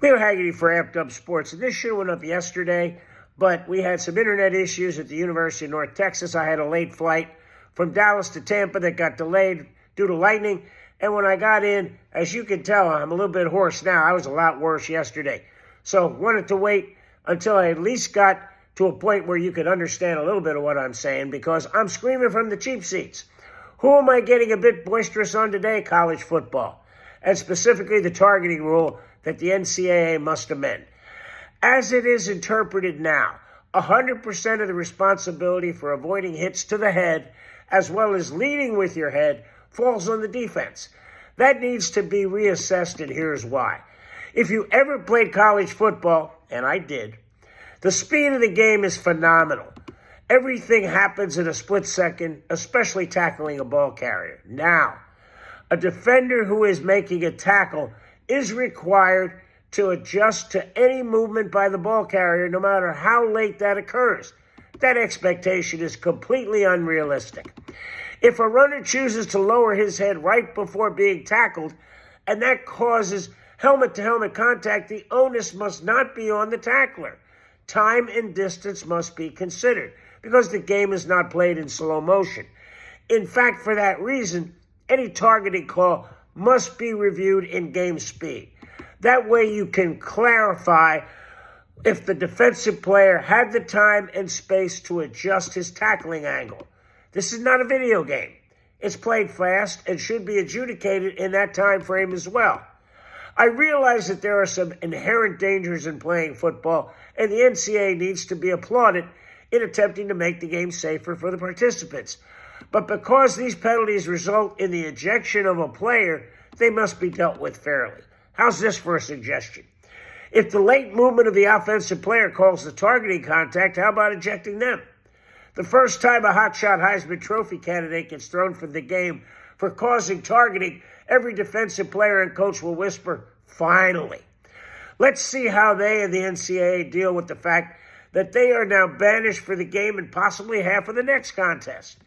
Leo Haggerty for Amped Up Sports. And this show went up yesterday, but we had some internet issues at the University of North Texas. I had a late flight from Dallas to Tampa that got delayed due to lightning. And when I got in, as you can tell, I'm a little bit hoarse now. I was a lot worse yesterday. So wanted to wait until I at least got to a point where you could understand a little bit of what I'm saying, because I'm screaming from the cheap seats. Who am I getting a bit boisterous on today? College football, and specifically the targeting rule that the NCAA must amend. As it is interpreted now, 100% of the responsibility for avoiding hits to the head, as well as leading with your head, falls on the defense. That needs to be reassessed, and here's why. If you ever played college football, and I did, the speed of the game is phenomenal. Everything happens in a split second, especially tackling a ball carrier. Now, a defender who is making a tackle is required to adjust to any movement by the ball carrier, no matter how late that occurs. That expectation is completely unrealistic. If a runner chooses to lower his head right before being tackled, and that causes helmet-to-helmet contact, the onus must not be on the tackler. Time and distance must be considered, because the game is not played in slow motion. In fact, for that reason, any targeting call must be reviewed in game speed. That way you can clarify if the defensive player had the time and space to adjust his tackling angle. This is not a video game. It's played fast and should be adjudicated in that time frame as well. I realize that there are some inherent dangers in playing football, and the NCAA needs to be applauded in attempting to make the game safer for the participants. But because these penalties result in the ejection of a player, they must be dealt with fairly. How's this for a suggestion? If the late movement of the offensive player calls the targeting contact, how about ejecting them? The first time a hotshot Heisman Trophy candidate gets thrown from the game for causing targeting, every defensive player and coach will whisper, "Finally." Let's see how they and the NCAA deal with the fact that they are now banished for the game and possibly half of the next contest.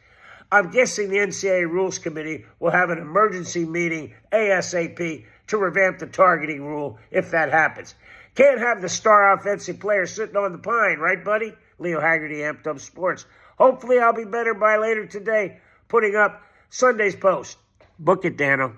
I'm guessing the NCAA Rules Committee will have an emergency meeting ASAP to revamp the targeting rule if that happens. Can't have the star offensive player sitting on the pine, right, buddy? Leo Haggerty, Amped Up Sports. Hopefully I'll be better by later today, putting up Sunday's post. Book it, Dano.